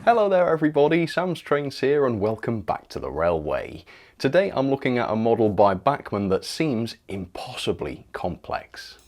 Hello there everybody, Sam's Trains here and welcome back to the railway. Today I'm looking at a model by Bachmann that seems impossibly complex.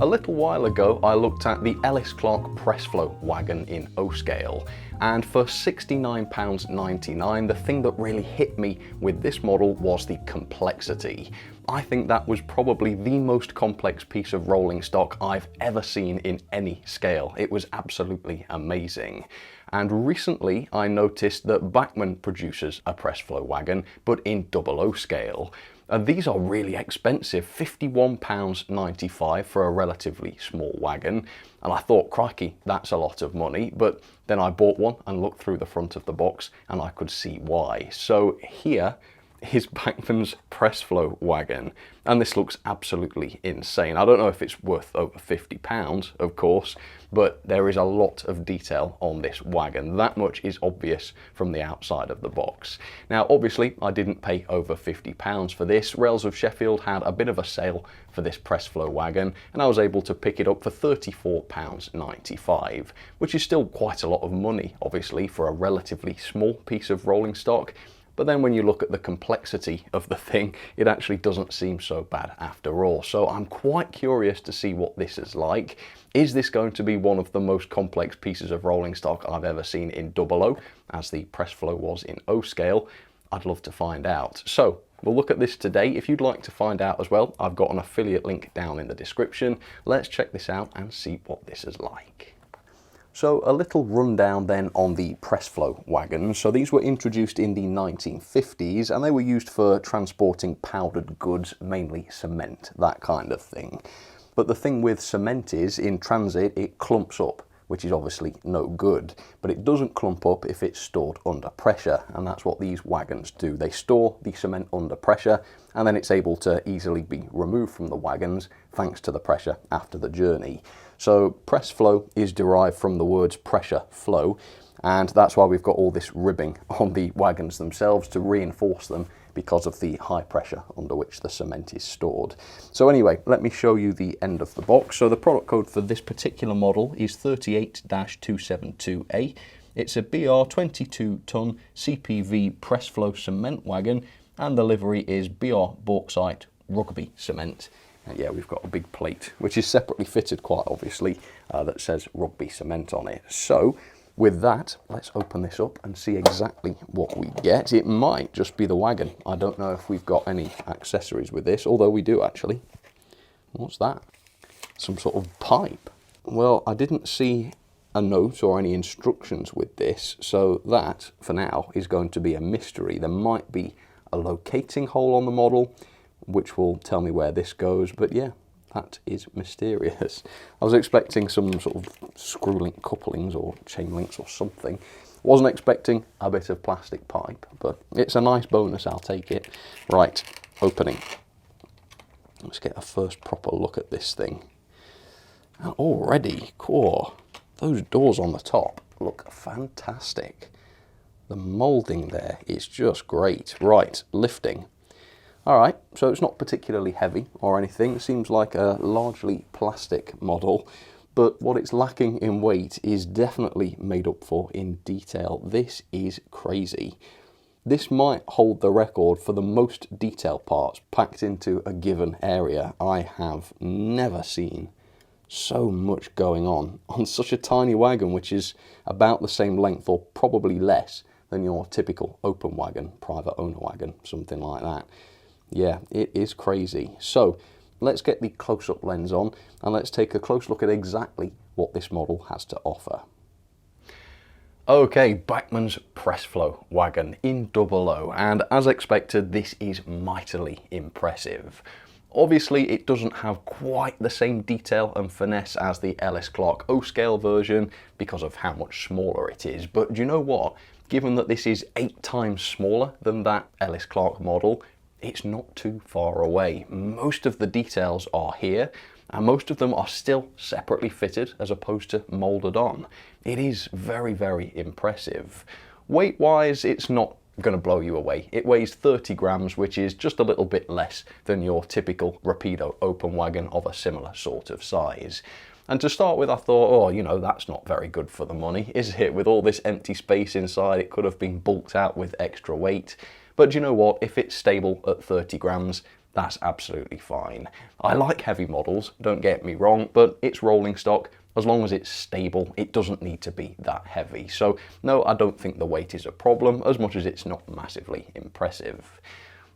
A little while ago I looked at the Ellis Clark Presflo wagon in O scale, and for £69.99 the thing that really hit me with this model was the complexity. I think that was probably the most complex piece of rolling stock I've ever seen in any scale. It was absolutely amazing. And recently I noticed that Bachmann produces a Presflo wagon, but in 00 scale. And these are really expensive, £51.95 for a relatively small wagon. And I thought, crikey, that's a lot of money. But then I bought one and looked through the front of the box and I could see why. So here is Bachmann's Presflo wagon, and this looks absolutely insane. I don't know if it's worth over £50, of course, but there is a lot of detail on this wagon. That much is obvious from the outside of the box. Now, obviously, I didn't pay over £50 for this. Rails of Sheffield had a bit of a sale for this Presflo wagon, and I was able to pick it up for £34.95, which is still quite a lot of money, obviously, for a relatively small piece of rolling stock. But then when you look at the complexity of the thing, it actually doesn't seem so bad after all. So I'm quite curious to see what this is like. Is this going to be one of the most complex pieces of rolling stock I've ever seen in 00, as the Presflo was in O scale? I'd love to find out. So we'll look at this today. If you'd like to find out as well, I've got an affiliate link down in the description. Let's check this out and see what this is like. So a little rundown then on the Presflo wagons. So these were introduced in the 1950s and they were used for transporting powdered goods, mainly cement, that kind of thing. But the thing with cement is, in transit, it clumps up, which is obviously no good. But it doesn't clump up if it's stored under pressure, and that's what these wagons do. They store the cement under pressure and then it's able to easily be removed from the wagons thanks to the pressure after the journey. So Presflo is derived from the words pressure flow, and that's why we've got all this ribbing on the wagons themselves to reinforce them because of the high pressure under which the cement is stored. So anyway, let me show you the end of the box. So the product code for this particular model is 38-272A. It's a BR 22-ton CPV Presflo cement wagon, and the livery is BR Bauxite Rugby Cement. And yeah, we've got a big plate, which is separately fitted quite obviously, that says Rugby Cement on it. So with that, let's open this up and see exactly what we get. It might just be the wagon. I don't know if we've got any accessories with this, although we do actually. What's that? Some sort of pipe. Well, I didn't see a note or any instructions with this, so that, for now, is going to be a mystery. There might be a locating hole on the model, which will tell me where this goes, but yeah, that is mysterious. I was expecting some sort of screw link couplings or chain links or something. Wasn't expecting a bit of plastic pipe, but it's a nice bonus, I'll take it. Right, opening. Let's get a first proper look at this thing. And already, core, those doors on the top look fantastic. The moulding there is just great. Right, lifting. Alright, so it's not particularly heavy or anything. It seems like a largely plastic model, but what it's lacking in weight is definitely made up for in detail. This is crazy. This might hold the record for the most detailed parts packed into a given area. I have never seen so much going on such a tiny wagon, which is about the same length or probably less than your typical open wagon, private owner wagon, something like that. Yeah, it is crazy. So let's get the close-up lens on and let's take a close look at exactly what this model has to offer. Okay, Bachmann's Presflo wagon in 00, and as expected, this is mightily impressive. Obviously, it doesn't have quite the same detail and finesse as the Ellis Clark O-scale version because of how much smaller it is, but do you know what? Given that this is 8 times smaller than that Ellis Clark model, it's not too far away. Most of the details are here, and most of them are still separately fitted as opposed to moulded on. It is very, very impressive. Weight-wise, it's not going to blow you away. It weighs 30 grams, which is just a little bit less than your typical Rapido open wagon of a similar sort of size. And to start with, I thought, oh, you know, that's not very good for the money, is it? With all this empty space inside, it could have been bulked out with extra weight. But you know what? If it's stable at 30 grams, that's absolutely fine. I like heavy models, don't get me wrong, but it's rolling stock. As long as it's stable, it doesn't need to be that heavy. So no, I don't think the weight is a problem, as much as it's not massively impressive.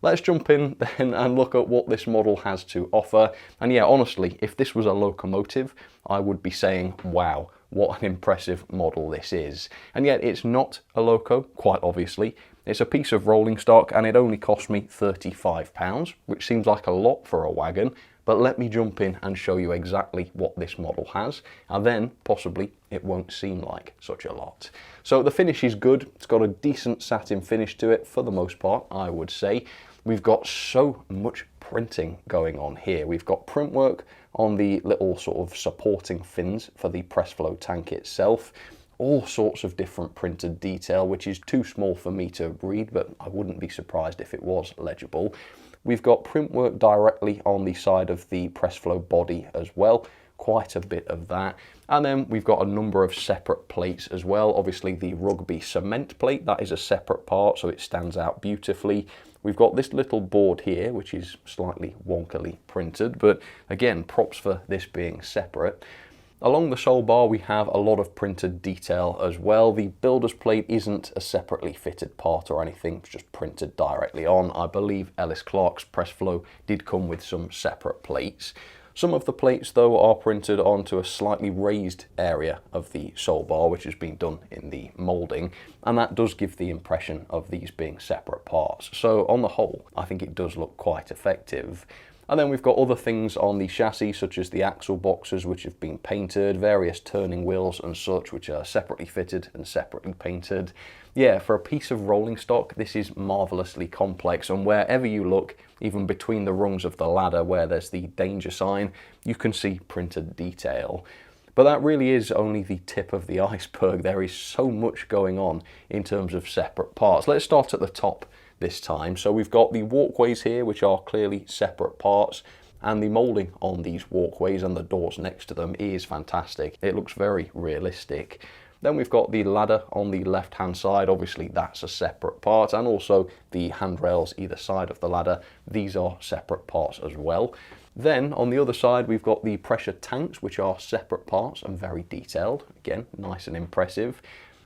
Let's jump in then and look at what this model has to offer. And yeah, honestly, if this was a locomotive, I would be saying, wow, what an impressive model this is. And yet it's not a loco, quite obviously. It's a piece of rolling stock and it only cost me £35, which seems like a lot for a wagon. But let me jump in and show you exactly what this model has, and then possibly it won't seem like such a lot. So the finish is good. It's got a decent satin finish to it for the most part, I would say. We've got so much printing going on here. We've got print work on the little sort of supporting fins for the Presflo tank itself. All sorts of different printed detail, which is too small for me to read, but I wouldn't be surprised if it was legible. We've got print work directly on the side of the Presflo body as well, quite a bit of that. And then we've got a number of separate plates as well. Obviously the rugby cement plate, that is a separate part, so it stands out beautifully. We've got this little board here, which is slightly wonkily printed, but again, props for this being separate. Along the sole bar, we have a lot of printed detail as well. The builder's plate isn't a separately fitted part or anything, it's just printed directly on. I believe Ellis Clark's Presflo did come with some separate plates. Some of the plates, though, are printed onto a slightly raised area of the sole bar, which has been done in the moulding, and that does give the impression of these being separate parts. So on the whole, I think it does look quite effective. And then we've got other things on the chassis, such as the axle boxes, which have been painted, various turning wheels and such, which are separately fitted and separately painted. Yeah, for a piece of rolling stock, this is marvellously complex, and wherever you look, even between the rungs of the ladder where there's the danger sign, you can see printed detail. But that really is only the tip of the iceberg. There is so much going on in terms of separate parts. Let's start at the top this time. So we've got the walkways here, which are clearly separate parts, and the moulding on these walkways and the doors next to them is fantastic. It looks very realistic. Then we've got the ladder on the left hand side. Obviously that's a separate part, and also the handrails either side of the ladder, these are separate parts as well. Then on the other side we've got the pressure tanks, which are separate parts and very detailed. Again, nice and impressive.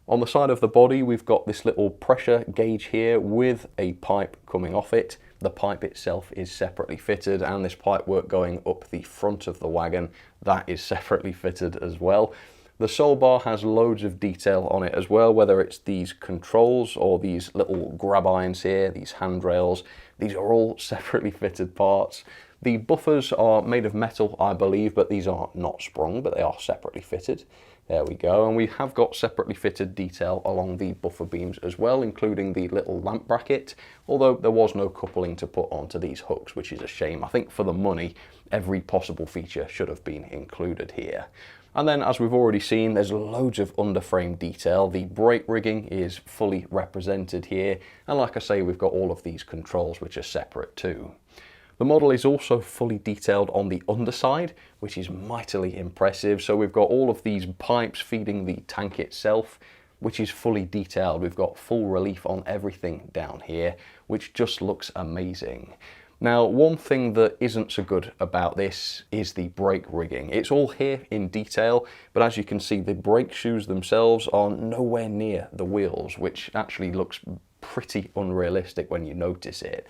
On the side of the body, we've got this little pressure gauge here with a pipe coming off it. The pipe itself is separately fitted, and this pipe work going up the front of the wagon, that is separately fitted as well. The sole bar has loads of detail on it as well, whether it's these controls or these little grab irons here, these handrails. These are all separately fitted parts. The buffers are made of metal, I believe, but these are not sprung, but they are separately fitted. There we go, and we have got separately fitted detail along the buffer beams as well, including the little lamp bracket, although there was no coupling to put onto these hooks, which is a shame. I think for the money, every possible feature should have been included here. And then, as we've already seen, there's loads of underframe detail. The brake rigging is fully represented here, and like I say, we've got all of these controls which are separate too. The model is also fully detailed on the underside, which is mightily impressive. So we've got all of these pipes feeding the tank itself, which is fully detailed. We've got full relief on everything down here, which just looks amazing. Now, one thing that isn't so good about this is the brake rigging. It's all here in detail, but as you can see, the brake shoes themselves are nowhere near the wheels, which actually looks pretty unrealistic when you notice it.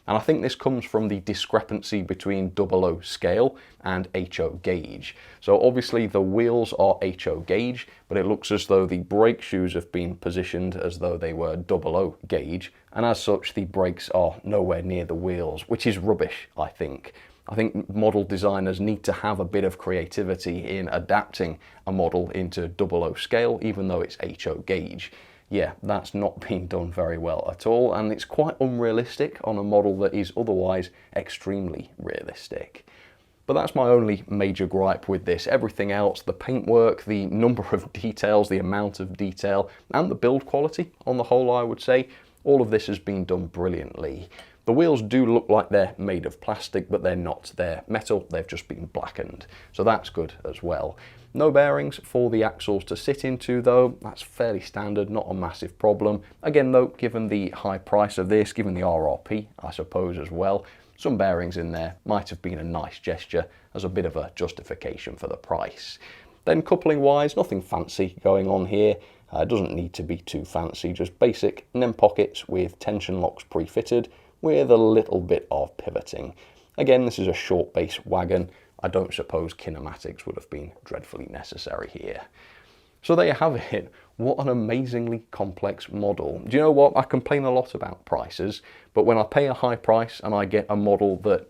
And I think this comes from the discrepancy between 00 scale and HO gauge. So obviously the wheels are HO gauge, but it looks as though the brake shoes have been positioned as though they were 00 gauge. And as such, the brakes are nowhere near the wheels, which is rubbish, I think. I think model designers need to have a bit of creativity in adapting a model into 00 scale, even though it's HO gauge. Yeah, that's not been done very well at all, and it's quite unrealistic on a model that is otherwise extremely realistic. But that's my only major gripe with this. Everything else, the paintwork, the number of details, the amount of detail, and the build quality on the whole, I would say, All of this has been done brilliantly. The wheels do look like they're made of plastic, but they're not. They're metal, they've just been blackened. So that's good as well. No bearings for the axles to sit into though. That's fairly standard, not a massive problem. Again though, given the high price of this, given the RRP, I suppose as well, some bearings in there might have been a nice gesture as a bit of a justification for the price. Then coupling wise, nothing fancy going on here. It doesn't need to be too fancy, just basic NEM pockets with tension locks pre-fitted with a little bit of pivoting. Again, this is a short base wagon. I don't suppose kinematics would have been dreadfully necessary here. So there you have it. What an amazingly complex model. Do you know what? I complain a lot about prices, but when I pay a high price and I get a model that,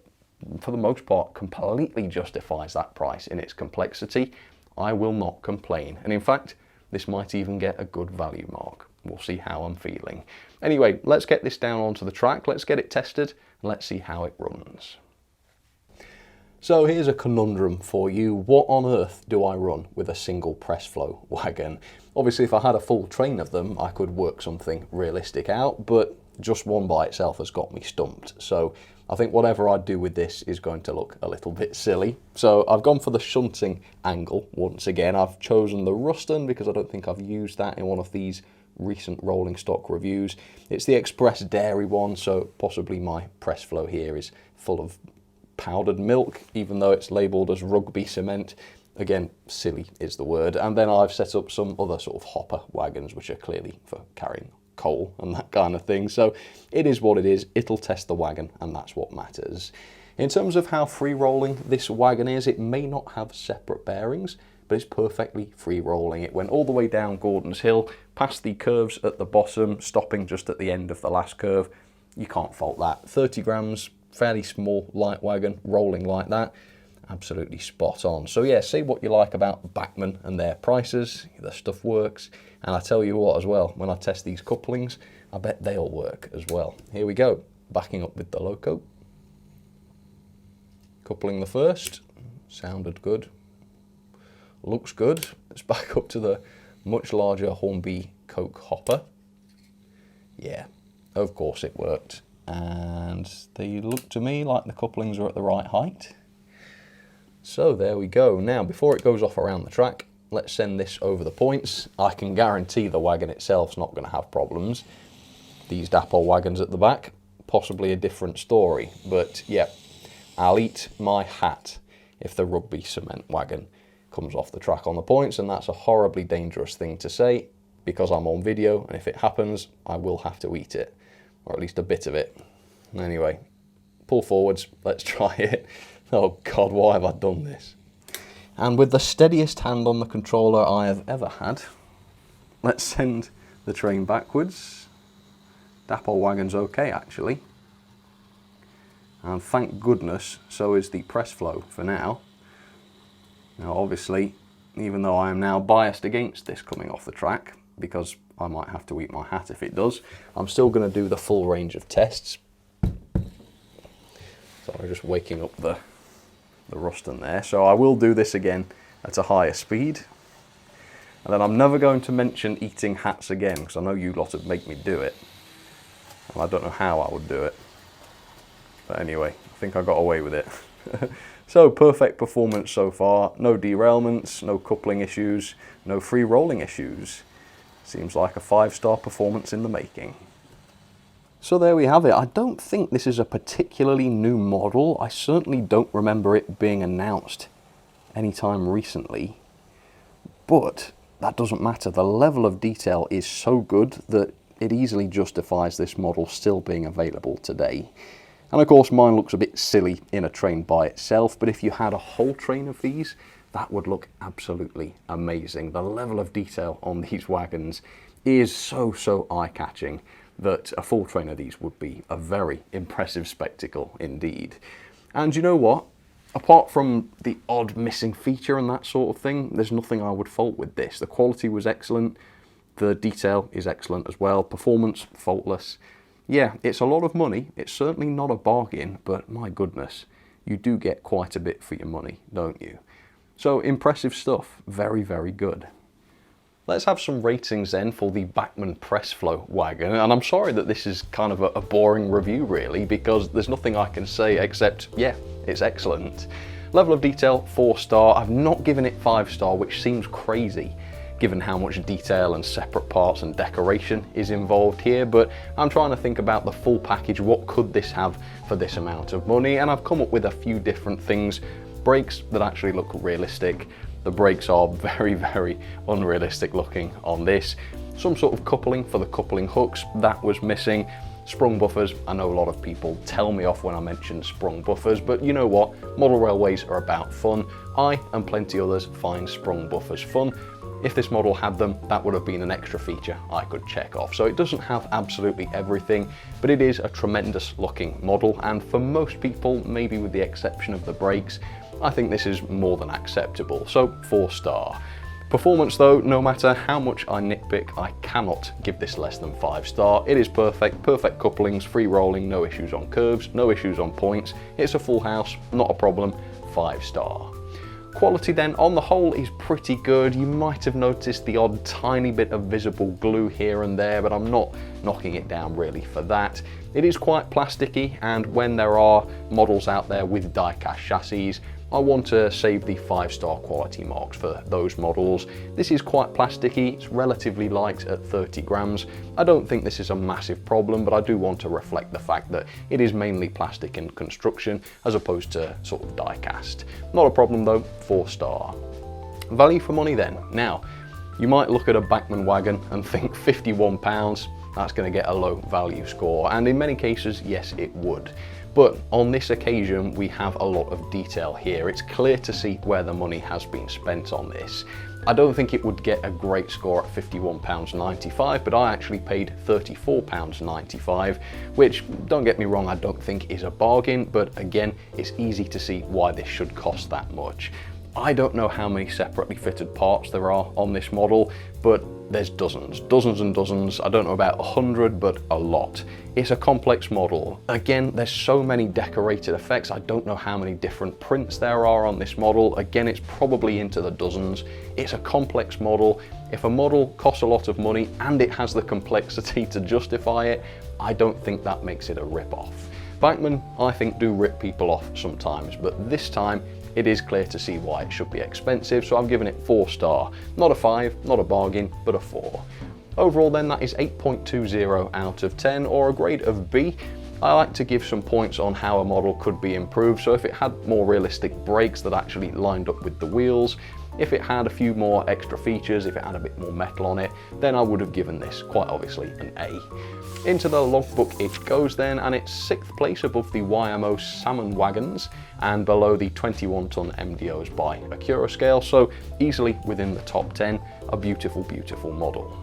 for the most part, completely justifies that price in its complexity, I will not complain. And in fact, this might even get a good value mark. We'll see how I'm feeling. Anyway, let's get this down onto the track, let's get it tested, and let's see how it runs. So here's a conundrum for you. What on earth do I run with a single Presflo wagon? Obviously, if I had a full train of them, I could work something realistic out, but just one by itself has got me stumped. So I think whatever I do with this is going to look a little bit silly. So I've gone for the shunting angle once again. I've chosen the Ruston because I don't think I've used that in one of these recent rolling stock reviews. It's the Express Dairy one, so possibly my Presflo here is full of powdered milk, even though it's labelled as rugby cement. Again, silly is the word. And then I've set up some other sort of hopper wagons, which are clearly for carrying coal and that kind of thing. So it is what it is. It'll test the wagon, and that's what matters. In terms of how free rolling this wagon is, it may not have separate bearings, but it's perfectly free rolling. It went all the way down Gordon's Hill, past the curves at the bottom, stopping just at the end of the last curve. You can't fault that. 30 grams, fairly small, light wagon, rolling like that. Absolutely spot on. So yeah, say what you like about Bachmann and their prices, their stuff works. And I tell you what as well, when I test these couplings, I bet they'll work as well. Here we go, backing up with the loco. Coupling the first, sounded good. Looks good. Let's back up to the much larger Hornby Coke hopper. Yeah, of course it worked. And they look to me like the couplings are at the right height. So there we go. Now, before it goes off around the track, let's send this over the points. I can guarantee the wagon itself's not going to have problems. These Dapol wagons at the back, possibly a different story. But yeah, I'll eat my hat if the rugby cement wagon comes off the track on the points, and that's a horribly dangerous thing to say because I'm on video, and if it happens, I will have to eat it, or at least a bit of it. Anyway, pull forwards, let's try it. Oh God, why have I done this? And with the steadiest hand on the controller I have ever had, let's send the train backwards. Dapol wagon's okay actually. And thank goodness, so is the Presflo for now. Now obviously, even though I am now biased against this coming off the track, because I might have to eat my hat if it does, I'm still going to do the full range of tests. Sorry, just waking up the Ruston there. So I will do this again at a higher speed. And then I'm never going to mention eating hats again, because I know you lot would make me do it. And I don't know how I would do it. But anyway, I think I got away with it. So perfect performance so far. No derailments, no coupling issues, no free rolling issues. Seems like a 5-star performance in the making. So there we have it. I don't think this is a particularly new model. I certainly don't remember it being announced anytime recently. But that doesn't matter. The level of detail is so good that it easily justifies this model still being available today. And of course mine looks a bit silly in a train by itself, but if you had a whole train of these, that would look absolutely amazing. The level of detail on these wagons is so eye-catching that a full train of these would be a very impressive spectacle indeed. And you know what? Apart from the odd missing feature and that sort of thing, there's nothing I would fault with this. The quality was excellent, the detail is excellent as well, performance faultless. Yeah, it's a lot of money, it's certainly not a bargain, but my goodness, you do get quite a bit for your money, don't you? So impressive stuff, very good. let's have some ratings then for the Bachmann Presflo wagon. And I'm sorry that this is kind of a boring review really, because there's nothing I can say except, yeah, it's excellent. Level of detail, 4-star. I've not given it 5-star, which seems crazy given how much detail and separate parts and decoration is involved here, but I'm trying to think about the full package. What could this have for this amount of money? And I've come up with a few different things. Brakes that actually look realistic. The brakes are very, very unrealistic looking on this. Some sort of coupling for the coupling hooks, that was missing. Sprung buffers, I know a lot of people tell me off when I mention sprung buffers, but you know what? Model railways are about fun. I and plenty others find sprung buffers fun. If this model had them, that would have been an extra feature I could check off. So it doesn't have absolutely everything, but it is a tremendous looking model, and for most people, maybe with the exception of the brakes, I think this is more than acceptable. So 4-star. Performance though, no matter how much I nitpick, I cannot give this less than 5-star. It is perfect, perfect couplings, free rolling, no issues on curves, no issues on points. It's a full house, not a problem, 5-star. Quality then, on the whole, is pretty good. You might have noticed the odd tiny bit of visible glue here and there, but I'm not knocking it down really for that. It is quite plasticky, and when there are models out there with die-cast chassis, I want to save the 5-star quality marks for those models. This is quite plasticky, it's relatively light at 30 grams. I don't think this is a massive problem, but I do want to reflect the fact that it is mainly plastic in construction as opposed to sort of die cast. Not a problem though, 4-star. Value for money then. Now, you might look at a Bachmann wagon and think £51, that's going to get a low value score, and in many cases, yes, it would. But on this occasion, we have a lot of detail here. It's clear to see where the money has been spent on this. I don't think it would get a great score at £51.95, but I actually paid £34.95, which, don't get me wrong, I don't think is a bargain, but again, it's easy to see why this should cost that much. I don't know how many separately fitted parts there are on this model, but there's dozens and dozens. I don't know about 100, but a lot. It's a complex model. Again, there's so many decorated effects. I don't know how many different prints there are on this model. Again, it's probably into the dozens. It's a complex model. If a model costs a lot of money and it has the complexity to justify it, I don't think that makes it a rip-off. Bachmann, I think, do rip people off sometimes, but this time, it is clear to see why it should be expensive, so I'm giving it 4-star. Not a 5, not a bargain, but a 4. Overall then, that is 8.20 out of 10, or a grade of B. I like to give some points on how a model could be improved, so if it had more realistic brakes that actually lined up with the wheels, if it had a few more extra features, if it had a bit more metal on it, then I would have given this, quite obviously, an A. Into the logbook it goes then, and it's 6th place above the YMO Salmon wagons and below the 21-ton MDOs by Acura scale, so easily within the top 10, a beautiful, beautiful model.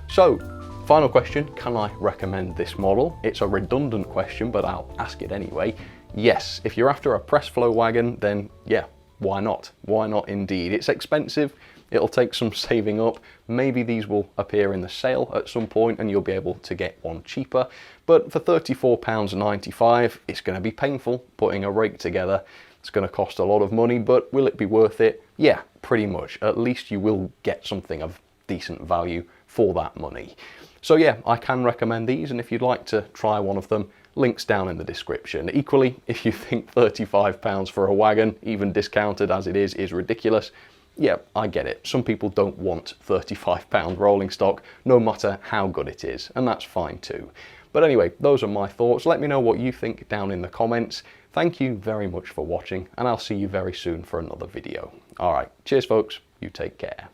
So, final question, can I recommend this model? It's a redundant question, but I'll ask it anyway. Yes, if you're after a Presflo wagon, then yeah, why not? Why not indeed? It's expensive, it'll take some saving up. Maybe these will appear in the sale at some point and you'll be able to get one cheaper. But for £34.95, it's going to be painful putting a rake together. It's going to cost a lot of money, but will it be worth it? Yeah, pretty much. At least you will get something of decent value for that money. So yeah, I can recommend these, and if you'd like to try one of them, links down in the description. Equally, if you think £35 for a wagon, even discounted as it is ridiculous, yeah, I get it. Some people don't want £35 rolling stock, no matter how good it is, and that's fine too. But anyway, those are my thoughts. Let me know what you think down in the comments. Thank you very much for watching, and I'll see you very soon for another video. All right, cheers folks, you take care.